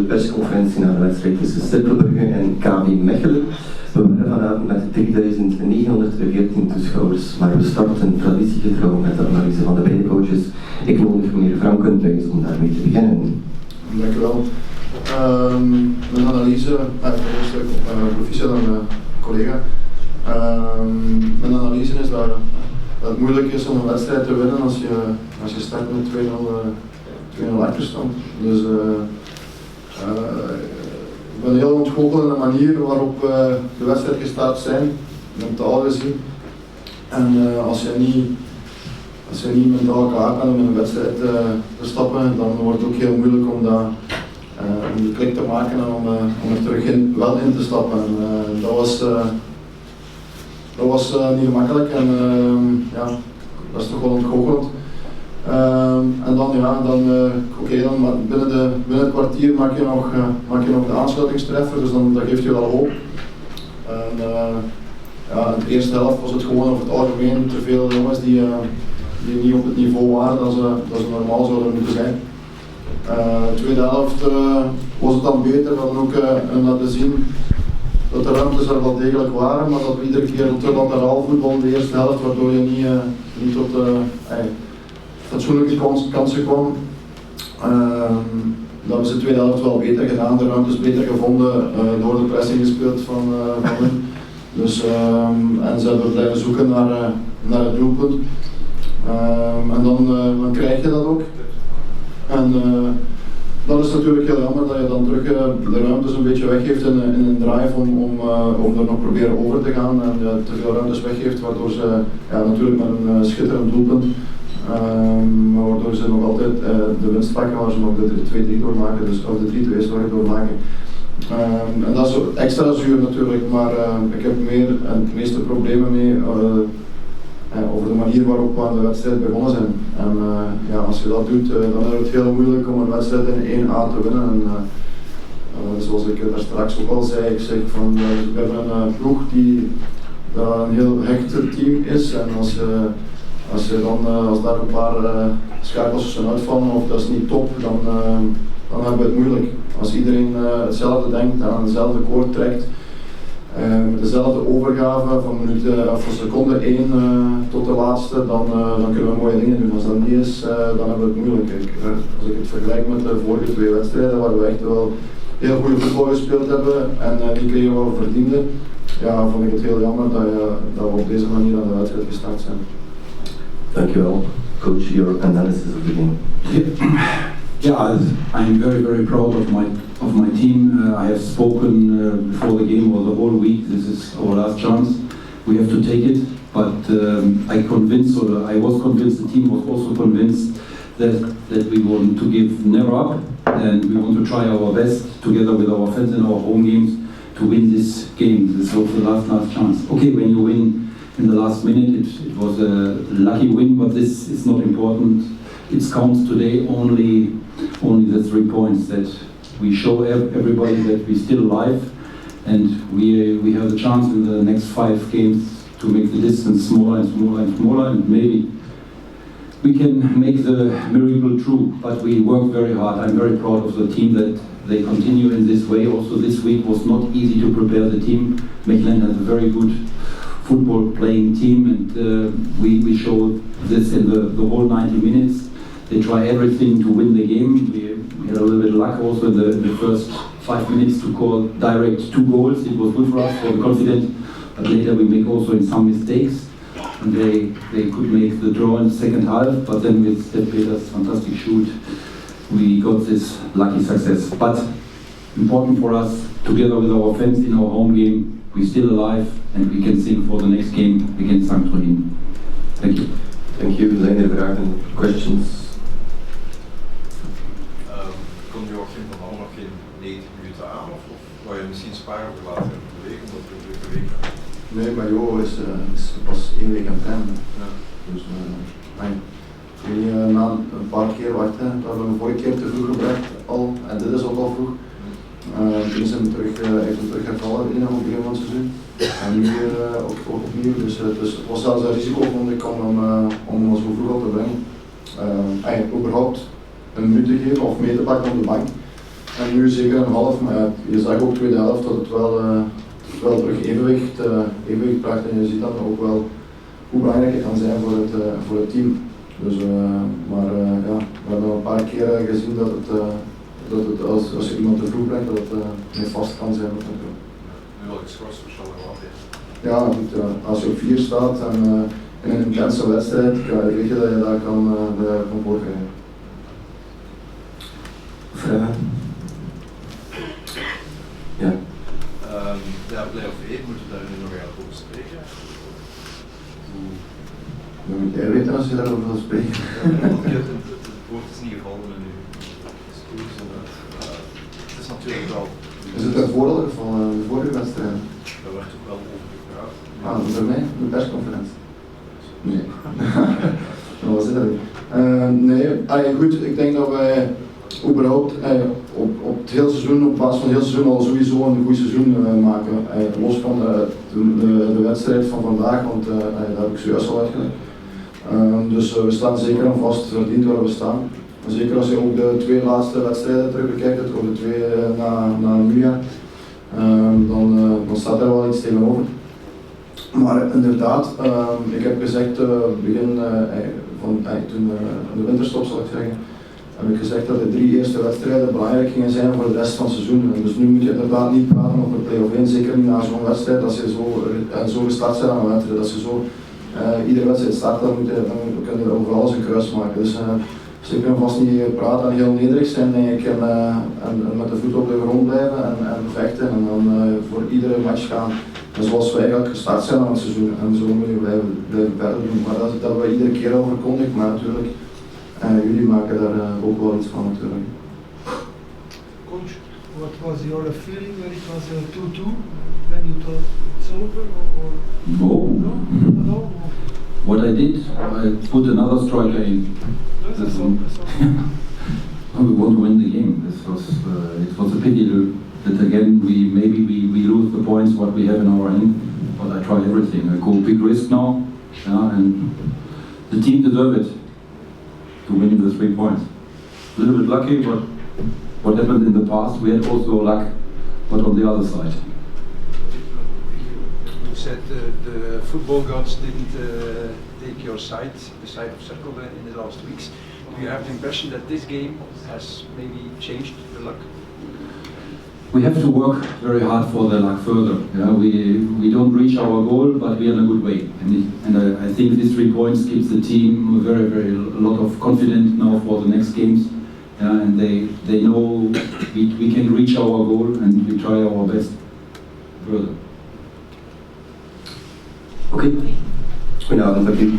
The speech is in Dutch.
persconferentie na de wedstrijd tussen Cercle-Brugge en KV Mechelen. We waren vanavond met 3914 toeschouwers, maar we starten traditiegetrouw met de analyse van de beide coaches. Ik nodig meneer Franken thuis om daarmee te beginnen. Dank u wel. Mijn analyse, proficiat aan mijn collega. Mijn analyse is dat het moeilijk is om een wedstrijd te winnen als je start met 2-0 achterstand. Dus ik ben heel ontgoocheld in de manier waarop de wedstrijd gestart zijn. Ik heb het al gezien. En als je niet mentaal klaar bent om in een wedstrijd te stappen, dan wordt het ook heel moeilijk om die klik te maken en om er terug wel in te stappen. Dat was niet gemakkelijk en ja, dat is toch wel ontgoochelend. En dan binnen het kwartier maak je nog de aansluitingstreffer, dus dat geeft je wel hoop. En, ja, in de eerste helft was het gewoon over het algemeen te veel jongens die niet op het niveau waren dat ze normaal zouden moeten zijn. De tweede helft was het dan beter, we hadden ook laten zien dat de ruimtes er wel degelijk waren, maar dat we iedere keer te lateraal voetbal in de eerste helft, waardoor je niet tot fatsoenlijke kansen kwam. Dat hebben ze de tweede helft wel beter gedaan, de ruimtes beter gevonden, door de pressing gespeeld van hen. Dus, en ze hebben blijven zoeken naar het doelpunt. En dan krijg je dat ook. En dat is natuurlijk heel jammer dat je dan terug de ruimtes een beetje weggeeft in een drive om er nog proberen over te gaan en te veel ruimtes weggeeft, waardoor ze natuurlijk met een schitterend doelpunt, waardoor ze nog altijd de winst pakken, waar ze nog de 2-3 doormaken, dus, of de 3-2 doormaken. En dat is extra zuur natuurlijk, maar ik heb meer en de meeste problemen mee over de manier waarop we aan de wedstrijd begonnen zijn. En ja, als je dat doet, dan is het heel moeilijk om een wedstrijd in 1A te winnen. En, zoals ik daar straks ook al zei, ik zeg van we hebben een ploeg die een heel hecht team is. En als daar een paar schakels tussen uitvallen of dat is niet top, dan hebben we het moeilijk. Als iedereen hetzelfde denkt en aan dezelfde koord trekt, met dezelfde overgave van seconde 1 tot de laatste, dan kunnen we mooie dingen doen. Als dat niet is, dan hebben we het moeilijk. Als ik het vergelijk met de vorige 2 wedstrijden, waar we echt wel heel goede voetbal gespeeld hebben en die kregen we verdiende, ja, vond ik het heel jammer dat we op deze manier aan de wedstrijd gestart zijn. Dankjewel. Coach, your analysis of the game. Yeah, I'm very, very proud of my team. I have spoken before the game or the whole week. This is our last chance. We have to take it. But I was convinced, the team was also convinced that we want to give never up, and we want to try our best together with our fans in our home games to win this game. This was the last chance. Okay, when you win in the last minute, it was a lucky win, but this is not important. It counts today only the 3 points, that we show everybody that we're still alive, and we have the chance in the next 5 games to make the distance smaller and smaller and smaller, and maybe we can make the miracle true. But we work very hard. I'm very proud of the team that they continue in this way. Also this week was not easy to prepare the team. Mechelen has a very good football playing team, and we showed this in the whole 90 minutes. They try everything to win the game. We had a little bit of luck also in the first 5 minutes to call direct 2 goals. It was good for us, for the confident, but later we make also in some mistakes, and they could make the draw in the second half, but then with Step Peter's fantastic shoot, we got this lucky success. But important for us, together with our fans in our home game, we're still alive and we can sing for the next game against St. Trohin. Thank you. Thank you. Zijn er vragen, questions? Kon Joachim van Hal nog geen 90 minuten aan of wou je misschien sparen voor later in de week, omdat we een drukke week hebben? Nee, maar Jo is pas 1 week aan het einde. Ja. Dus na een paar keer wachten, dat hebben we de vorige keer te vroeg gebracht al, en dit is ook al vroeg. Toen is hij terug hervallen in het begin van het seizoen. En nu weer ook opnieuw, dus het was zelfs een risico vond ik om ons zo vroeg al te brengen. Eigenlijk überhaupt een minuut te geven of mee te pakken op de bank. En nu zeker een half, maar ja, je zag ook tweede helft dat het wel terug evenwicht bracht en je ziet dan ook wel hoe belangrijk het kan zijn voor het team. Dus, ja, we hebben al een paar keer gezien dat het als je iemand te vroeg brengt, dat het niet vast kan zijn. Nu wel geschorst voor Charleroi. Ja, goed, als je op 4 staat en in een intense wedstrijd, weet je dat je daar kan voorkrijgen. Vragen? Ja. Ja, play-off 1, moeten we daar nu nog eigenlijk over spreken? Dan moet jij weten als je daarover wil spreken. Het woord is niet gevallen in uw discours. Het is natuurlijk wel... Is het een voordeel van de vorige wedstrijd? Daar werd ook wel over gepraat. Bij mij? De persconferentie? Nee. Dat was het. Nee, goed, ik denk dat wij überhaupt op het hele seizoen, op basis van het hele seizoen al sowieso een goed seizoen maken. Los van de wedstrijd van vandaag, want daar heb ik zojuist al uitgelegd. Dus we staan zeker en vast verdiend waar we staan. Zeker als je ook de 2 laatste wedstrijden terug bekijkt, of de 2 na nieuwjaar, dan staat er wel iets tegenover. Maar inderdaad, ik heb gezegd begin toen de winterstop zal ik zeggen, heb ik gezegd dat de 3 eerste wedstrijden belangrijk gingen zijn voor de rest van het seizoen. En dus nu moet je inderdaad niet praten over play-off 1, zeker niet na zo'n wedstrijd, als je zo gestart bent aan een wedstrijd, als je zo iedere wedstrijd start, dan kun je over alles een kruis maken. Dus ik kan vast niet praten en heel nederig zijn, denk ik, en met de voet op de grond blijven en vechten en dan voor iedere match gaan. En zoals wij eigenlijk gestart zijn aan het seizoen en zo moet je blijven verder doen. Maar dat hebben we iedere keer al verkondigd, maar natuurlijk, jullie maken daar ook wel iets van natuurlijk. Coach, what was your feeling when it was 2-2? When you thought it's over or No. No? What I did, I put another striker in. We want to win the game. It was a pity that again we lose the points what we have in our end. But I try everything. I go big risk now, and the team deserve it to win the 3 points. A little bit lucky, but what happened in the past, we had also luck, but on the other side. You said the football gods didn't take your side, the side of Cercle in the last weeks. Do you have the impression that this game has maybe changed the luck? We have to work very hard for the luck further. Yeah, we don't reach our goal, but we are in a good way. And I think these 3 points gives the team a lot of confidence now for the next games. Yeah, and they know we can reach our goal and we try our best further. Oké. Goedenavond, dank u.